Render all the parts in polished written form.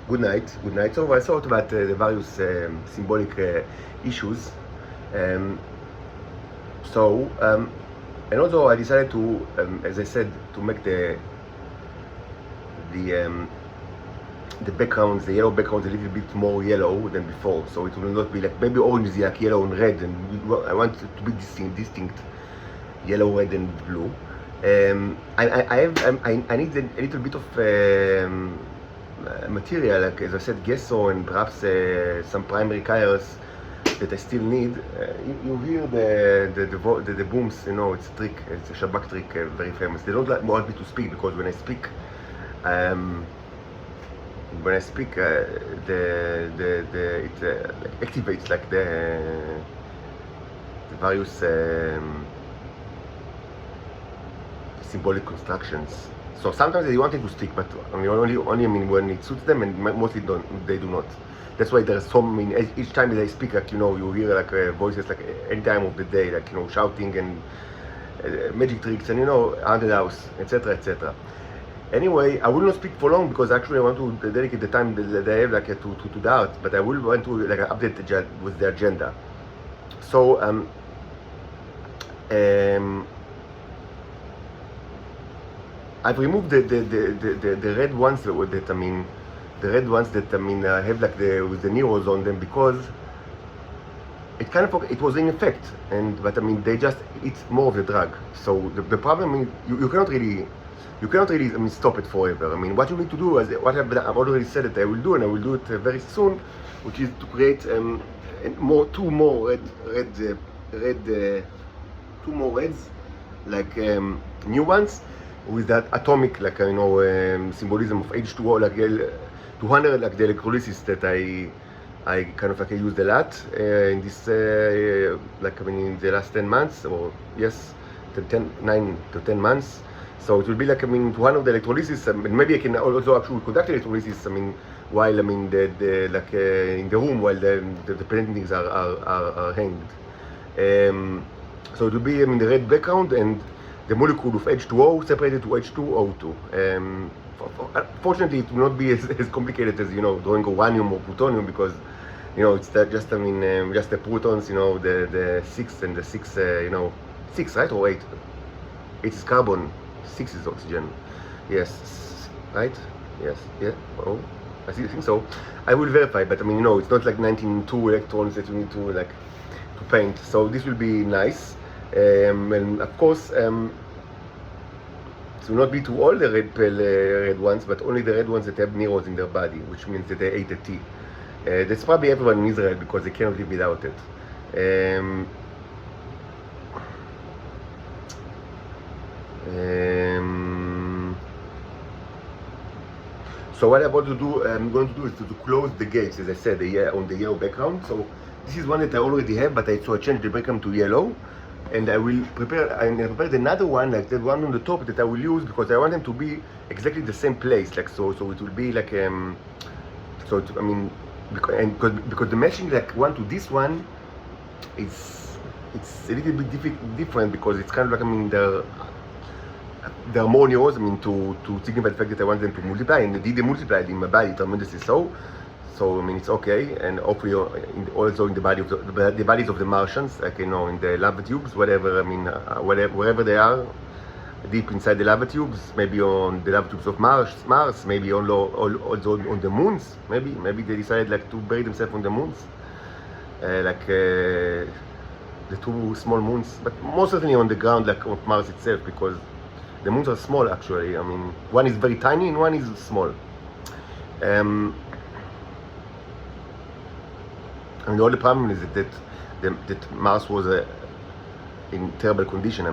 Good night. Good night. So I thought about the various symbolic issues. Um, and also I decided to, as I said, to make the um, the backgrounds, the yellow backgrounds, a little bit more yellow than before. So it will not be like maybe orange is like yellow and red, and I want it to be distinct, yellow, red, and blue. I need a little bit of material, like as I said, gesso and perhaps some primary colors that I still need. You hear the booms, you know, it's a trick, it's a Shabak trick, very famous. They don't want me to speak because when I speak, it activates like the various symbolic constructions. So sometimes they wanted to speak, but only I mean when it suits them, and mostly they do not. That's why there's so many. Each time they speak, like you hear like voices like any time of the day, like shouting and magic tricks, and haunted house, etc., etc. Anyway, I will not speak for long because actually I want to dedicate the time that I have like to the art, but I will want to like update with the agenda. So I've removed the red ones the red ones that have like with the neros on them because it kind of it was in effect, but it's more of the drug. So the problem is you cannot really stop it forever. What you need to do is what I've already said that I will do, and I will do it very soon, which is to create two more reds, like new ones with that atomic, like symbolism of H2O, like 200, like the electrolysis that I kind of like I used a lot in this in the last 10 months, or yes, 9 to 10 months. So it will be like 200 electrolysis, and maybe I can also actually conduct electrolysis. While in the room while the paintings are hanged. So it will be the red background and the molecule of H2O separated to H2O2. Fortunately, it will not be as complicated as drawing uranium or plutonium, because it's just just the protons, the 6 and the 6, 6, right, or 8? 8 is carbon, 6 is oxygen. Yes, right? Yes, yeah. Oh, I think so. I will verify, but it's not like 19 electrons that you need to paint. So this will be nice. And of course, it will not be to all the red ones, but only the red ones that have neros in their body, which means that they ate a T. That's probably everyone in Israel because they cannot live without it. So what I'm going to do is to close the gates, as I said, on the yellow background. So this is one that I already have, but I changed the background to yellow, and I will prepare another one, like the one on the top, that I will use because I want them to be exactly the same place, like so it will be like because the matching like one to this one, it's a little bit different because it's kind of like the harmonious, to signify the fact that I want them to multiply, and indeed they multiplied in my body tremendously so it's okay, and hopefully also in the body of the bodies of the Martians, like in the lava tubes, whatever, wherever they are, deep inside the lava tubes, maybe on the lava tubes of Mars, maybe also on the moons, maybe they decided like to bury themselves on the moons, the 2 small moons, but most certainly on the ground, like on Mars itself, because the moons are small actually. One is very tiny and one is small. The only problem is that Mars was in terrible condition.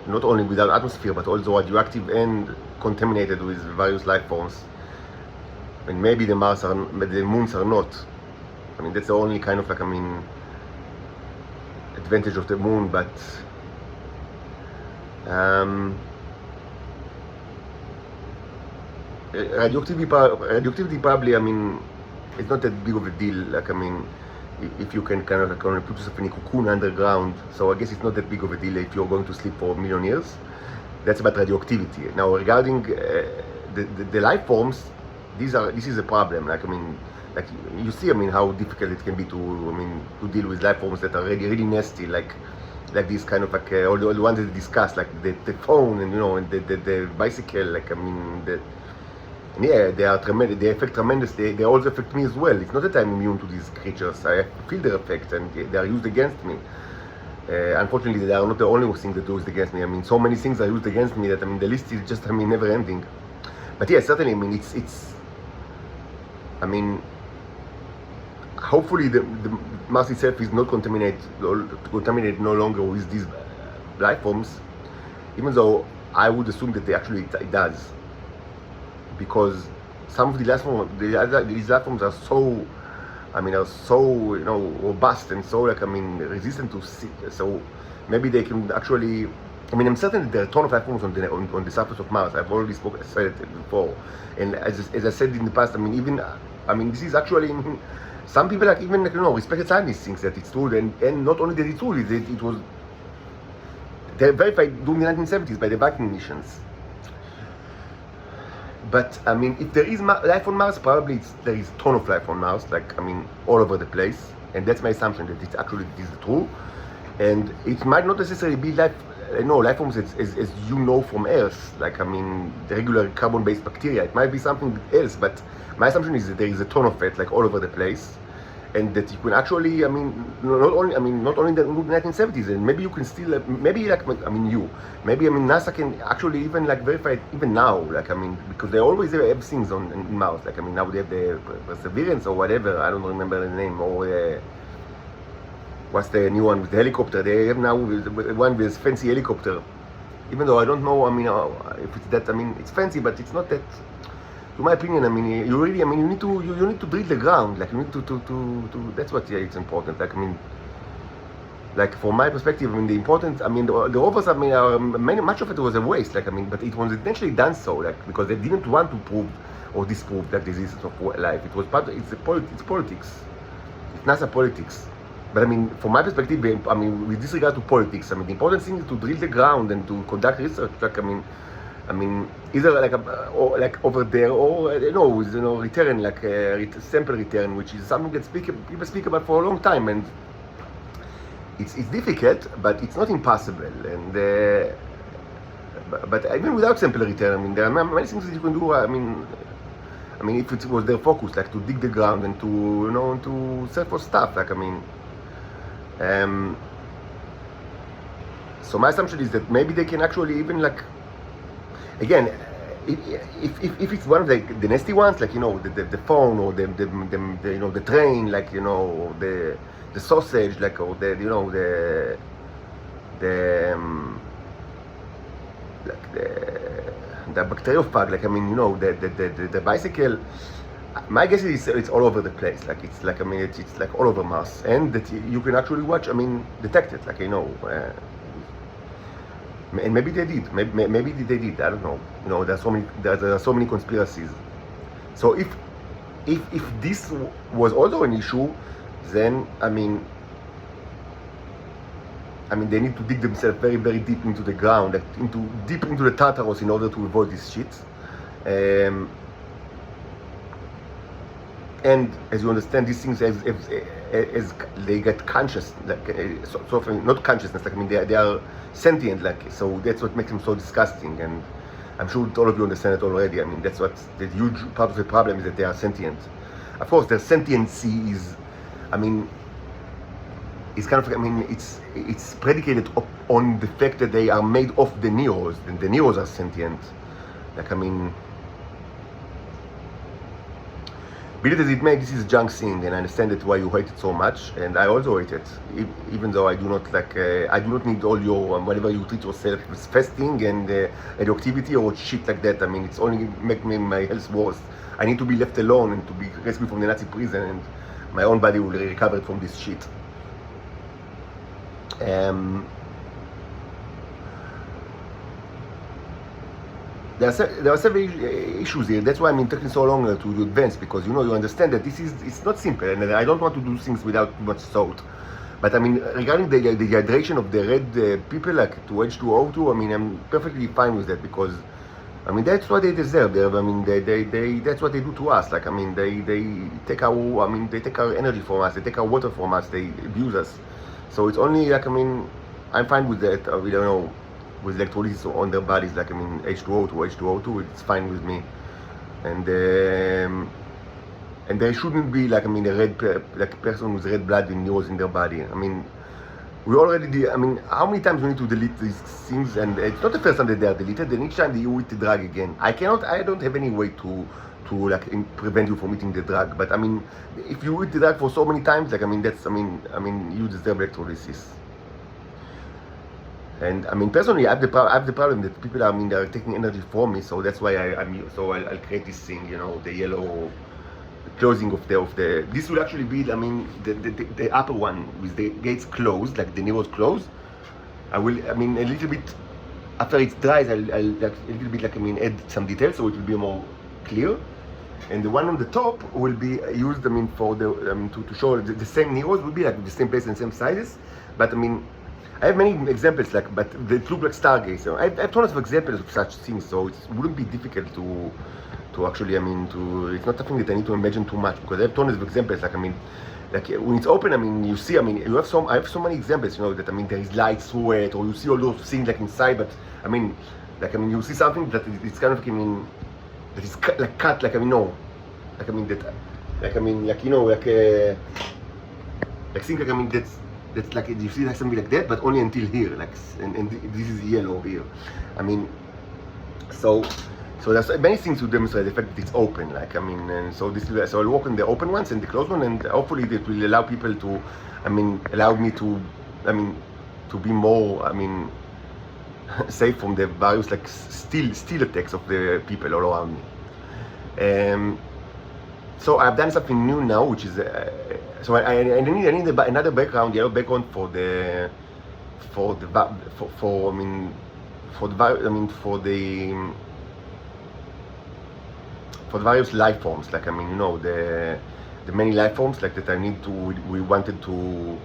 Not only without atmosphere, but also radioactive and contaminated with various life forms. And maybe the moons are not. That's the only kind of advantage of the moon, but radioactivity probably, it's not that big of a deal. If you can kind of put yourself in a cocoon underground, so I guess it's not that big of a deal if you're going to sleep for a million years. That's about radioactivity. Now regarding the life forms, this is a problem. Like, I mean, like you see, I mean, how difficult it can be to deal with life forms that are really nasty, like this kind of like all the ones that we discussed, like the phone and and the bicycle. Like, I mean, yeah, they are tremendous. They affect tremendous. They also affect me as well. It's not that I'm immune to these creatures. I feel their effect, and they are used against me. Unfortunately, they are not the only thing that are used against me. I mean, so many things are used against me that, I mean, the list is just, I mean, never ending. But yeah, certainly, I mean, it's I mean, hopefully the Mars itself is not contaminated no longer with these life forms, even though I would assume that it does, because some of the these life forms are so, I mean, are so, robust and so, like, I mean, resistant to so maybe they can actually, I mean, I'm certain that there are a ton of life forms on the surface of Mars. I've already said it before, and as I said in the past, I mean, this is actually, some people, like, even, respected scientists think that it's true, and not only that it's true, it was verified during the 1970s by the Viking missions. But, I mean, if there is life on Mars, probably there is a ton of life on Mars, like, I mean, all over the place. And that's my assumption, that it's actually true. And it might not necessarily be life forms as you know from Earth, like, I mean, the regular carbon-based bacteria. It might be something else, but my assumption is that there is a ton of it, like, all over the place. And that you can actually, I mean, not only in the 1970s, and maybe you can still, maybe, like, I mean, NASA can actually even, like, verify it even now, like, I mean, because they always have things in Mars, like, I mean, now they have the Perseverance or whatever, I don't remember the name, or what's the new one with the helicopter? They have now one with fancy helicopter, even though I don't know, I mean, if it's that, I mean, it's fancy, but it's not that. To my opinion, I mean, you need to drill the ground, like, you need to that's what, yeah, it's important. Like, I mean, like, from my perspective, I mean, the rovers, I mean, much of it was a waste, like, I mean, but it was intentionally done so, like, because they didn't want to prove or disprove that the existence of life. It was it's politics. It's NASA politics. But, I mean, from my perspective, I mean, with disregard to politics, I mean, the important thing is to drill the ground and to conduct research, like, I mean, either like over there, or return, like sample return, which is something that people speak about for a long time, and it's difficult, but it's not impossible. And but even without sample return, I mean, there are many things that you can do. I mean, if it was their focus, like, to dig the ground and to search for stuff, like, I mean, so my assumption is that maybe they can actually even, like, again, if it's one of the nasty ones, like, the phone, or the train, like, the sausage, like, or the bacteriophage, like, I mean, the bicycle. My guess is it's all over the place. Like, it's like, I mean, it's like all over Mars, and that you can actually watch, I mean, detect it, like, and maybe they did. Maybe they did. I don't know. There are so many conspiracies. So if this was also an issue, then I mean, they need to dig themselves very, very deep into the ground, like, deep into the Tartarus, in order to avoid this shit. And as you understand, these things, as they get conscious, like, sort of, not consciousness, like, I mean, they are sentient, like, so that's what makes them so disgusting. And I'm sure all of you understand it already. I mean, that's what the huge part of the problem is, that they are sentient. Of course, their sentiency is, I mean, it's kind of, I mean, it's predicated on the fact that they are made of the Neos, and the Neos are sentient. Like, I mean, be it as it may, this is a junk thing, and I understand that why you hate it so much, and I also hate it, even though I do not, like, I do not need all your, whatever you treat yourself as fasting and radioactivity or shit like that. I mean, it's only making my health worse. I need to be left alone and to be rescued from the Nazi prison, and my own body will recover from this shit. There are several issues here. That's why I'm taking so long to advance, because you understand that it's not simple, and I don't want to do things without much thought. But I mean, regarding the hydration of the red people, like, to H2O2, I mean, I'm perfectly fine with that, because I mean, that's what they deserve. I mean, that's what they do to us. Like, I mean, they take our energy from us. They take our water from us. They abuse us. So it's only like, I mean, I'm fine with that. We don't know, with electrolysis on their bodies. Like, I mean, H2O to H2O2, it's fine with me. And there shouldn't be like, I mean, a person with red blood in yours in their body. I mean, we already did. I mean, how many times we need to delete these things? And it's not the first time that they are deleted. And each time that you eat the drug again, I don't have any way to like prevent you from eating the drug. But I mean, if you eat the drug for so many times, like, I mean, that's, I mean, you deserve electrolysis. And I mean, personally, I have the problem that people are, I mean, they are taking energy from me. So that's why I'll create this thing, you know, the yellow closing of the this will actually be, I mean, the upper one with the gates closed, like the neurons closed. I mean, a little bit after it dries, I'll like a little bit, like, I mean, add some details so it will be more clear. And the one on the top will be used, I mean, for the to show the same neurons will be like the same place and same sizes. But I mean, I have many examples, like, but they look like Stargaze. So I have tons of examples of such things, so it wouldn't be difficult to actually, I mean, it's not something that I need to imagine too much, because I have tons of examples. Like, I mean, like when it's open, I mean, you see, I mean, I have so many examples, you know, that, I mean, there is light through it, or you see all those things like inside, but I mean, like, I mean, you see something that it's kind of, I mean, that is cut, like, I mean, no, like, I mean, that, like, I mean, like, you know, like think, like, I mean, that's like, you see like something like that, but only until here, like, and this is yellow here. I mean, so there's many things to demonstrate the fact that it's open, like, I mean, and so I'll work on the open ones and the closed one, and hopefully it will allow people to, I mean, allow me to, I mean, to be more, I mean, safe from the various, like, steal attacks of the people all around me. So I've done something new now, which is, so I need another background, yellow background for the various life forms, like, I mean, you know, the many life forms, like, that I need to, we wanted to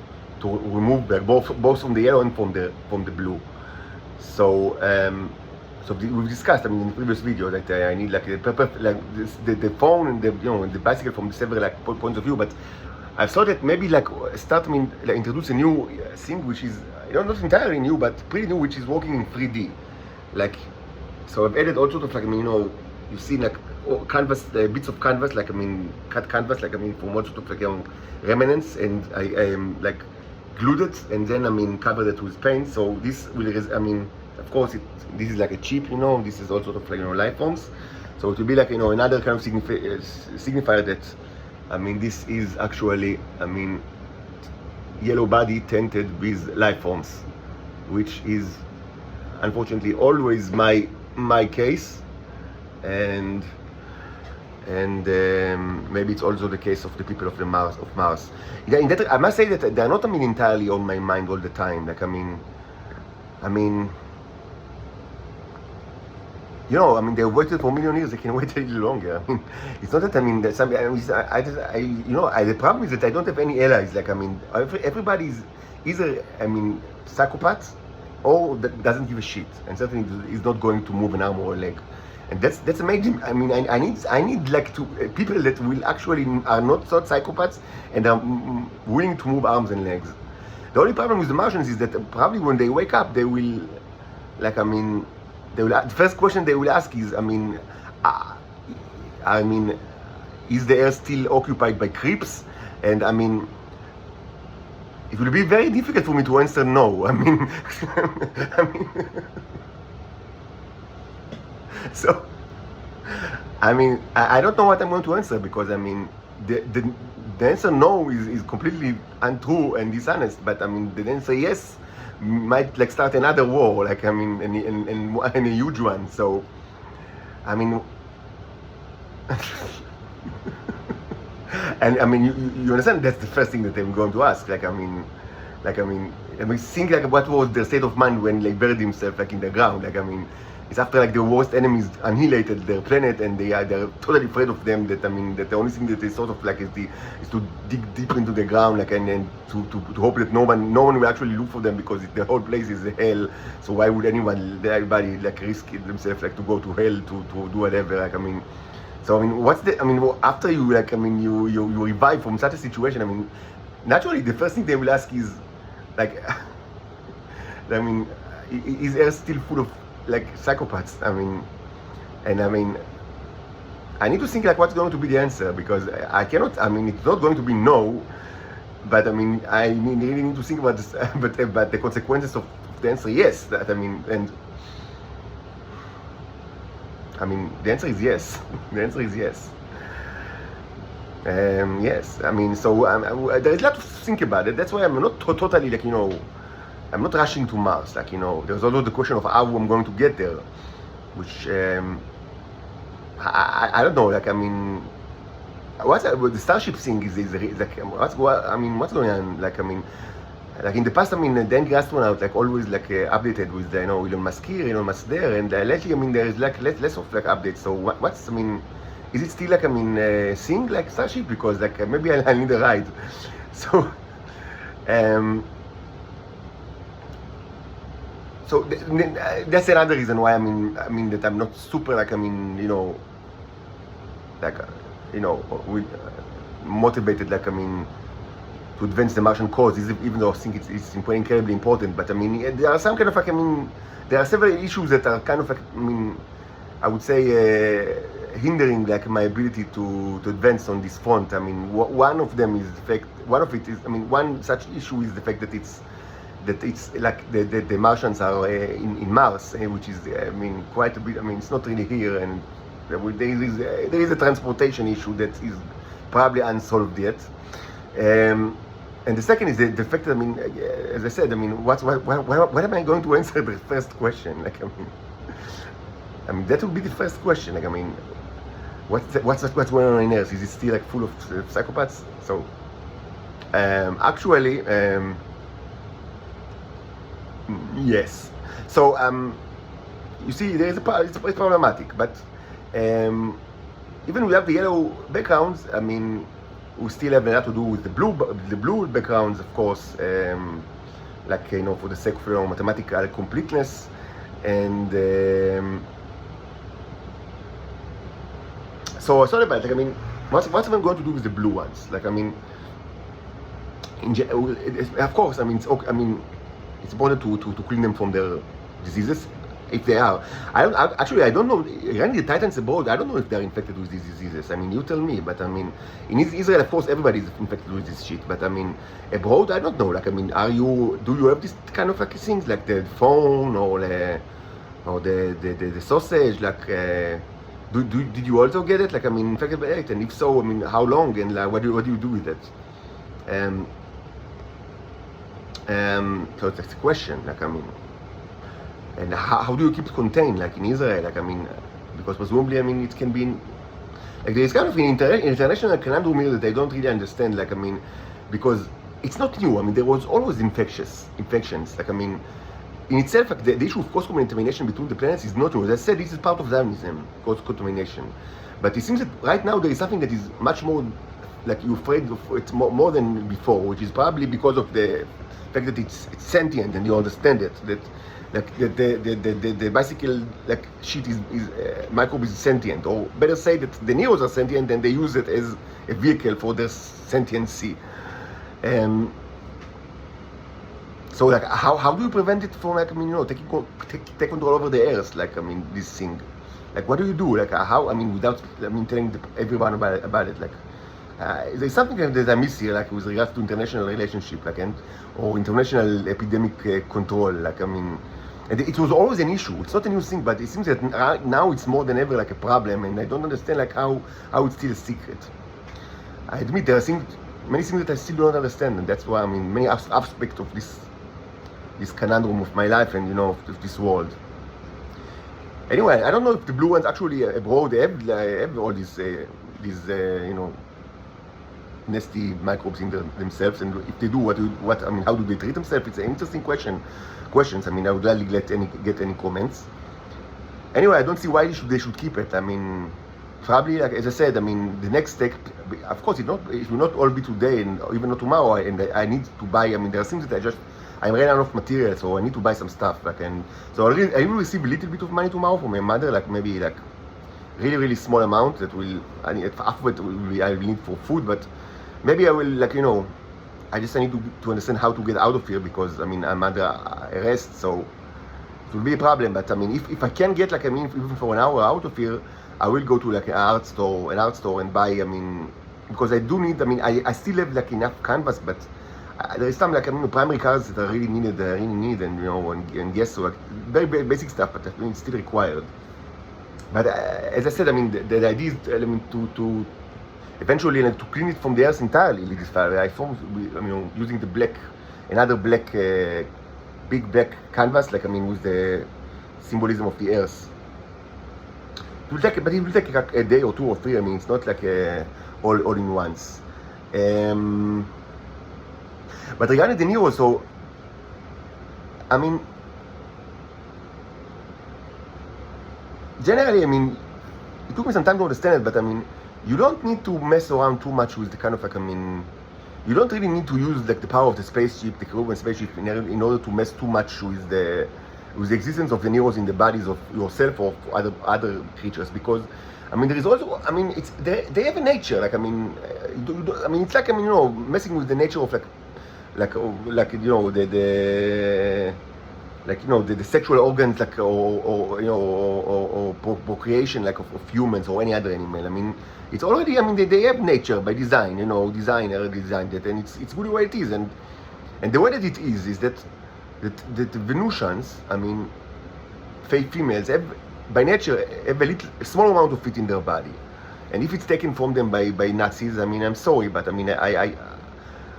remove, like, both from the yellow and from the blue. So we've discussed, I mean, in the previous video, that I need, like, the phone and the, you know, and the bicycle from several, like, points of view. But I thought that maybe, like, start, I mean, like, introduce a new thing, which is, you know, not entirely new, but pretty new, which is working in 3D. Like, so I've added all sorts of, like, I mean, you know, you've seen, like, canvas, bits of canvas, like, I mean, cut canvas, like, I mean, from all sorts of, like, you know, remnants, and I like, glued it, and then, I mean, covered it with paint. So this will, I mean, of course, this is like a chip, you know, this is all sort of, like, you know, life forms. So it will be like, you know, another kind of signifier that, I mean, this is actually, I mean, yellow body tinted with life forms, which is unfortunately always my case, and maybe it's also the case of the people of Mars. Yeah, in that, I must say that they're not, I mean, entirely on my mind all the time. Like, I mean, you know, I mean, they've waited for a million years. They can wait a little longer. I mean, it's not that, I mean, that somebody, you know, the problem is that I don't have any allies. Like, I mean, everybody's either, I mean, psychopaths, or that doesn't give a shit, and certainly is not going to move an arm or a leg. And that's amazing. I mean, I need like people that will actually are not so psychopaths and are willing to move arms and legs. The only problem with the Martians is that probably when they wake up, they will, like, I mean, the first question they will ask is, I mean, is the air still occupied by creeps? And I mean, it will be very difficult for me to answer no. I mean, so, I mean, I don't know what I'm going to answer, because, I mean, the answer no is completely untrue and dishonest, but, I mean, the answer yes might, like, start another war, like, I mean, and a huge one. So, I mean, and I mean, you understand that's the first thing that I'm going to ask. Like, I mean, think, like, what was their state of mind when, like, buried himself, like, in the ground. Like, I mean, it's after like the worst enemies annihilated their planet, and they're totally afraid of them. That that the only thing that they sort of like is to dig deeper into the ground, like and to hope that no one will actually look for them, because the whole place is hell. So why would everybody like risk themselves like to go to hell to do whatever? Like so what's the after you like you revive from such a situation? Naturally the first thing they will ask is like is Earth still full of like psychopaths? I need to think like what's going to be the answer, because I cannot. It's not going to be no, but I really need to think about this, but the consequences of the answer yes. That and the answer is yes. The answer is yes. Yes. So there is a lot to think about it. That's why I'm not totally like I'm not rushing to Mars. There's also the question of how I'm going to get there, which I don't know. What's the Starship thing is like what's going on? Like in the past, the Dengue astronaut always updated with the Elon Musk here, Elon Musk there, and lately there is less of updates. So what's is it still a thing like Starship? Because maybe I need a ride. So so that's another reason why that I'm not super motivated to advance the Martian cause, even though I think it's incredibly important. But there are some kind of there are several issues that are kind of I would say hindering my ability to advance on this front. One of them is the fact. One such issue is the fact that it's like the Martians are in Mars, which is quite a bit. It's not really here, and there is a transportation issue that is probably unsolved yet. And the second is the fact that as I said, what am I going to answer the first question? That would be the first question. What's going on in Earth? Is it still full of psychopaths? So actually. Yes. So you see, it's problematic, but even we have the yellow backgrounds. We still have a lot to do with the blue backgrounds, of course. For the sake of mathematical completeness, and so sorry about it. What's am I going to do with the blue ones? Of course. It's important to clean them from their diseases, if they are. I don't know. Running the Titans abroad, I don't know if they're infected with these diseases. You tell me. But in Israel, of course, everybody is infected with this shit. But abroad, I don't know. Do you have this kind of things like the phone or the sausage? Did you also get it? Infected by it? And if so, how long? And what do you do with it? So that's the question, and how do you keep it contained, in Israel, because presumably, it can be, there is kind of an international conundrum here that I don't really understand, because it's not new. There was always infections, in itself, the issue of cross-contamination between the planets is not new. As I said, this is part of Zionism, cross-contamination, but it seems that right now there is something that is much more, you're afraid of it more than before, which is probably because of the fact that it's sentient and you understand it, that the bicycle shit is microbe is sentient, or better say that the neos are sentient and they use it as a vehicle for their sentiency. So how do you prevent it from take control over the Earth? This thing, what do you do? How without telling everyone about it? There's something that I miss here, with regards to international relationship, or international epidemic control. And it was always an issue. It's not a new thing, but it seems that now it's more than ever a problem, and I don't understand how it's still a secret. I admit there are many things that I still don't understand, and that's why many aspects of this conundrum of my life and of this world. Anyway, I don't know if the blue ones actually abroad have all these nasty microbes in themselves, and if they do, how do they treat themselves? It's an interesting questions. I would gladly get any comments. anyway, I don't see why they should keep it. I mean, probably, like as I said, I mean, the next step, of course, it will not all be today and even not tomorrow. And I need to buy. I mean, there are things that I'm running out of material, so I need to buy some stuff. Like, and so I will receive a little bit of money tomorrow from my mother, like maybe like really small amount that half of it I will need for food, but maybe I will, like, you know, I need to understand how to get out of here, because I mean I'm under arrest, so it will be a problem. But I mean, if I can get, like, I mean, even for an hour out of here, I will go to like an art store and buy. I mean, because I do need. I mean, I still have like enough canvas, but there is some, like, I mean, primary colors that I really need, and you know, and yes, so like very basic stuff, but I mean, it's still required. But as I said, I mean, the idea is, I mean, to eventually, like, to clean it from the earth entirely. This fire, I mean, using another black, big black canvas, like, I mean, with the symbolism of the earth. It will take like a day or 2 or 3. I mean, it's not like all in once. But regarding De Niro, so I mean, generally, I mean, it took me some time to understand it, but I mean, you don't need to mess around too much with the kind of, like, I mean, you don't really need to use like the power of the spaceship, the Keruban spaceship, in order to mess too much with the existence of the Neros in the bodies of yourself or other creatures, because I mean, there is also, I mean, they have a nature, like, I mean, I mean, it's like, I mean, you know, messing with the nature of like you know, the sexual organs, like, or you know, or procreation, like, of humans or any other animal. I mean, it's already, I mean, they have nature by design, you know, designer designed it, and it's good the way it is, and the way that it is that the Venusians, I mean, females, have by nature have a small amount of it in their body, and if it's taken from them by Nazis, I mean, I'm sorry, but I mean,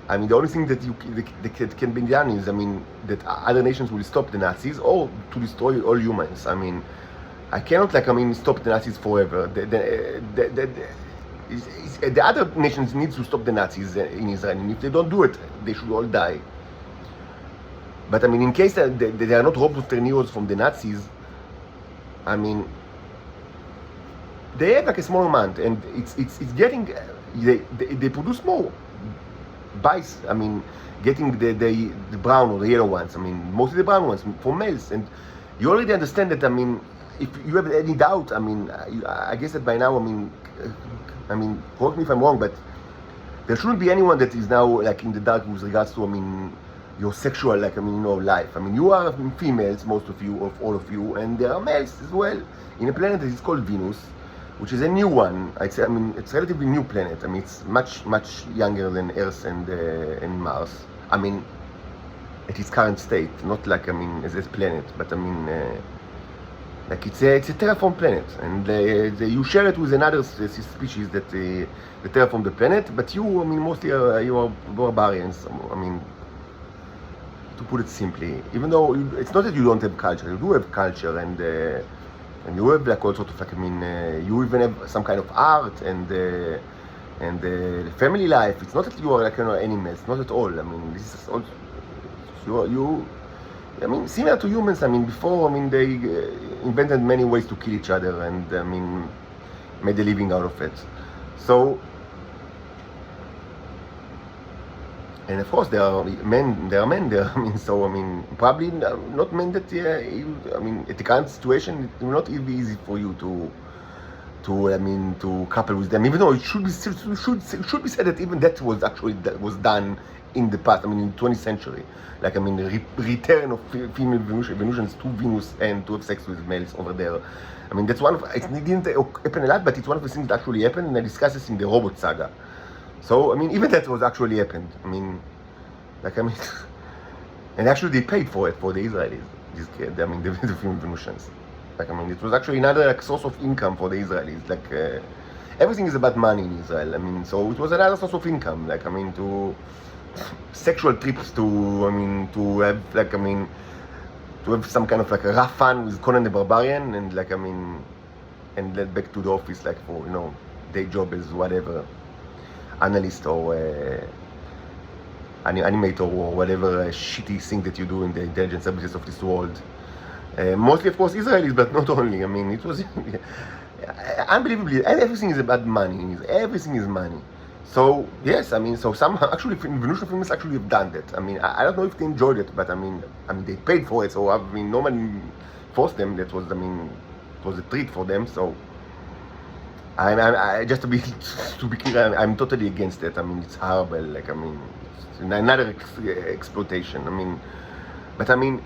I mean, the only thing that can be done is, I mean, that other nations will stop the Nazis or to destroy all humans. I mean, I cannot, like, I mean, stop the Nazis forever. The other nations need to stop the Nazis in Israel, and if they don't do it, they should all die. But I mean, in case that they are not robbed of their neos from the Nazis, I mean, they have like a small amount, and it's getting, they produce more bites. I mean, getting the brown or the yellow ones. I mean, mostly the brown ones for males, and you already understand that. I mean, if you have any doubt, I mean, I guess that by now, I mean, correct me if I'm wrong, but there shouldn't be anyone that is now like in the dark with regards to, I mean, your sexual, like, I mean, you know, life. I mean, you are females, most of you, all of you, and there are males as well in a planet that is called Venus, which is a new one. I'd say, I mean, it's a relatively new planet. I mean, it's much younger than Earth and Mars. I mean, at its current state, not like, I mean, as a planet, but I mean, like, it's a terraformed planet, and you share it with another species that terraform the planet. But you, I mean, mostly you are barbarians. I mean, to put it simply, even though it's not that you don't have culture, you do have culture, and you have like all sorts of, like, I mean, you even have some kind of art and family life. It's not that you are like, you know, animals, not at all. I mean, this is also I mean, similar to humans. I mean, before, I mean, they invented many ways to kill each other, and I mean, made a living out of it. So, and of course, there are men there. I mean, so, I mean, probably not men that, I mean, at the current situation, it will not be easy for you to couple with them, even though it should be said that even that was done in the past. I mean, in the 20th century, like, I mean, the return of female Venusians to Venus and to have sex with males over there. I mean, that's one of, it didn't happen a lot, but it's one of the things that actually happened, and I discuss this in the Robot Saga. So, I mean, even that was actually happened. I mean, like, I mean, and actually they paid for it, for the Israelis, I mean, the female Venusians. Like, I mean, it was actually another, like, source of income for the Israelis. Like, everything is about money in Israel. I mean, so it was another source of income. Like, I mean, to sexual trips, to have, like, I mean, to have some kind of, like, a rough fun with Conan the Barbarian, and, like, I mean, and get back to the office, like, for, you know, day job as whatever, analyst or animator or whatever shitty thing that you do in the intelligence services of this world. Mostly, of course, Israelis, but not only. I mean, it was unbelievably, and everything is about money. Everything is money. So yes, I mean, so some actually Venusian films actually have done that. I mean, I don't know if they enjoyed it, but I mean, they paid for it. So I mean, no one forced them. That was, I mean, it was a treat for them. So I just to be clear, I'm totally against it. I mean, it's horrible. Like, I mean, it's another exploitation. I mean, but I mean,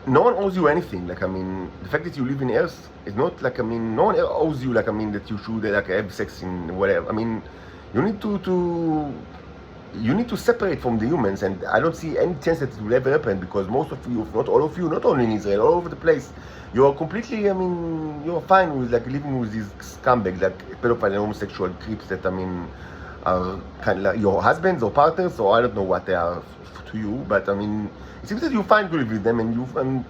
no one owes you anything. Like, I mean, the fact that you live in Earth is not like, I mean, no one owes you, like, I mean, that you should like have sex in whatever. I mean, you need to separate from the humans, and I don't see any chance that it will ever happen, because most of you, if not all of you, not only in Israel, all over the place, you are completely, I mean, you're fine with like living with these scumbags, like pedophile and homosexual creeps that, I mean, are kind of like your husbands or partners, or I don't know what they are to you, but I mean, it seems that you're fine to live with them, and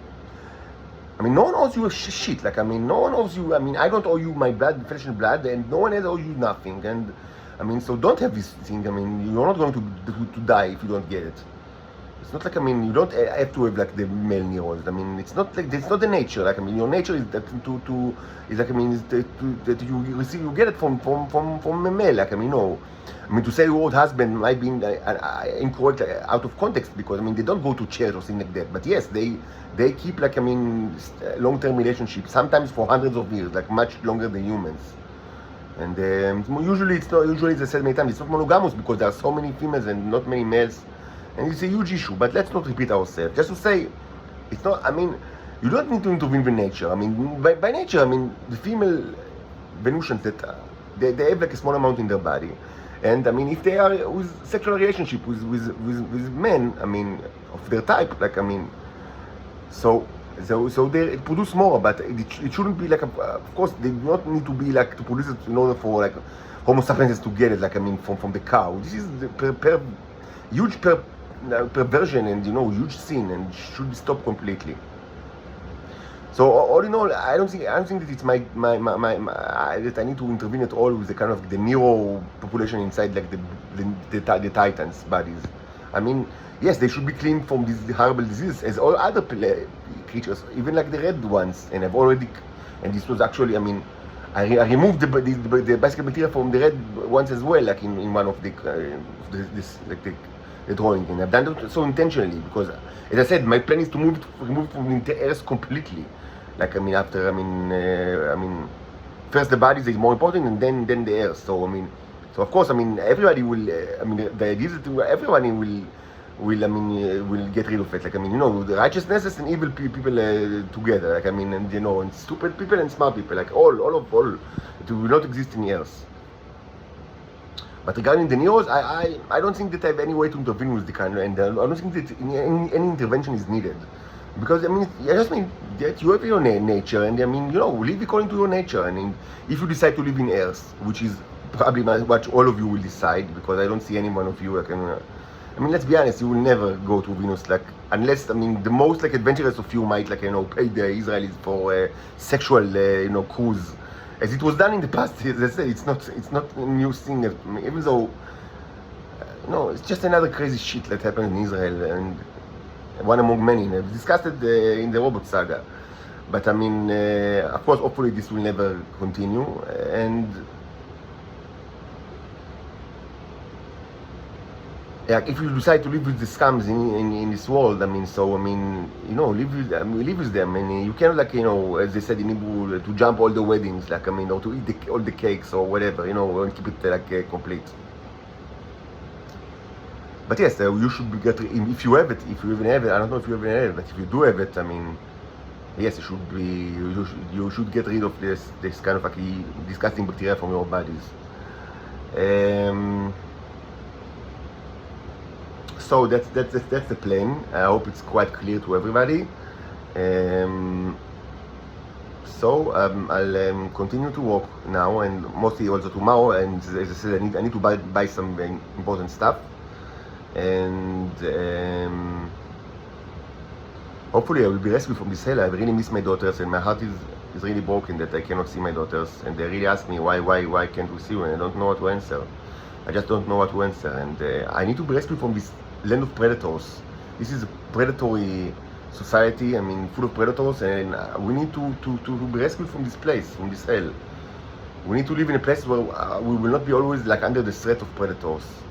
I mean, no one owes you a shit. Like, I mean, no one owes you. I mean, I don't owe you my blood, flesh and blood, and no one else owes you nothing. And I mean, so don't have this thing. I mean, you're not going to die if you don't get it. It's not like, I mean, you don't have to have like the male neurons. I mean, it's not like, it's not the nature. Like, I mean, your nature is that is like, I mean, is that you receive, you get it from a male. Like, I mean, no. I mean, to say your old husband might be incorrect, out of context, because I mean, they don't go to church or something like that. But yes, they keep, like, I mean, long-term relationships, sometimes for hundreds of years, like much longer than humans. And usually it's not. Usually, as I said many times, it's not monogamous, because there are so many females and not many males, and it's a huge issue. But let's not repeat ourselves. Just to say, it's not. I mean, you don't need to intervene with nature. I mean, by nature, I mean, the female Venusians that they have like a small amount in their body, and I mean, if they are with sexual relationship with men, I mean, of their type, like, I mean, so they produce more, but it shouldn't be like of course they do not need to be like to produce it in order for like Homo sapiens to get it, like, I mean, from the cow. This is the huge perversion, and, you know, huge sin, and should be stopped completely. So all in all, I don't think that it's my that I need to intervene at all with the kind of the Nero population inside, like the Titans' bodies. I mean, yes, they should be cleaned from these horrible diseases as all other creatures, even like the red ones. And I've already, and this was actually, I mean, I removed the bicycle material from the red ones as well, like in one of the drawing, and I've done it so intentionally, because, as I said, my plan is to remove from the Earth completely. Like, I mean, after, I mean, first the bodies is more important, and then the Earth. So I mean, so of course, I mean, everybody will. I mean, the idea is that everybody will get rid of it. Like, I mean, you know, the righteousness and evil people together. Like, I mean, and, you know, and stupid people and smart people, like all, it will not exist in the Earth. But regarding the Neros, I don't think that I have any way to intervene with the kind, and I don't think that any intervention is needed. Because, I mean, I just mean that you have your nature, and, I mean, you know, live according to your nature. I mean, if you decide to live in Earth, which is probably what all of you will decide, because I don't see any one of you, I mean, let's be honest, you will never go to Venus, like, unless, I mean, the most, like, adventurous of you might, like, you know, pay the Israelis for sexual, you know, cruise, as it was done in the past. As I said, it's not a new thing, even though, no, it's just another crazy shit that happened in Israel, and one among many. And I've discussed it in the robot saga. But I mean, of course, hopefully this will never continue. And yeah, if you decide to live with the scums in this world, I mean, so, I mean, you know, live with them, and you cannot, like, you know, as they said in Hebrew, to jump all the weddings, like, I mean, or to eat all the cakes or whatever, you know, and keep it like complete. But yes, you should get, if you have it, if you even have it. I don't know if you even have it, but if you do have it, I mean, yes, you should get rid of this kind of like disgusting bacteria from your bodies. So that's the plan. I hope it's quite clear to everybody. So I'll continue to work now, and mostly also tomorrow. And as I said, I need to buy some important stuff. And hopefully I will be rescued from this hell. I really miss my daughters, and my heart is really broken that I cannot see my daughters. And they really ask me why can't we see you, and I don't know what to answer. I just don't know what to answer. And I need to be rescued from this land of predators. This is a predatory society, I mean, full of predators, and we need to be rescued from this place, from this hell. We need to live in a place where we will not be always like under the threat of predators.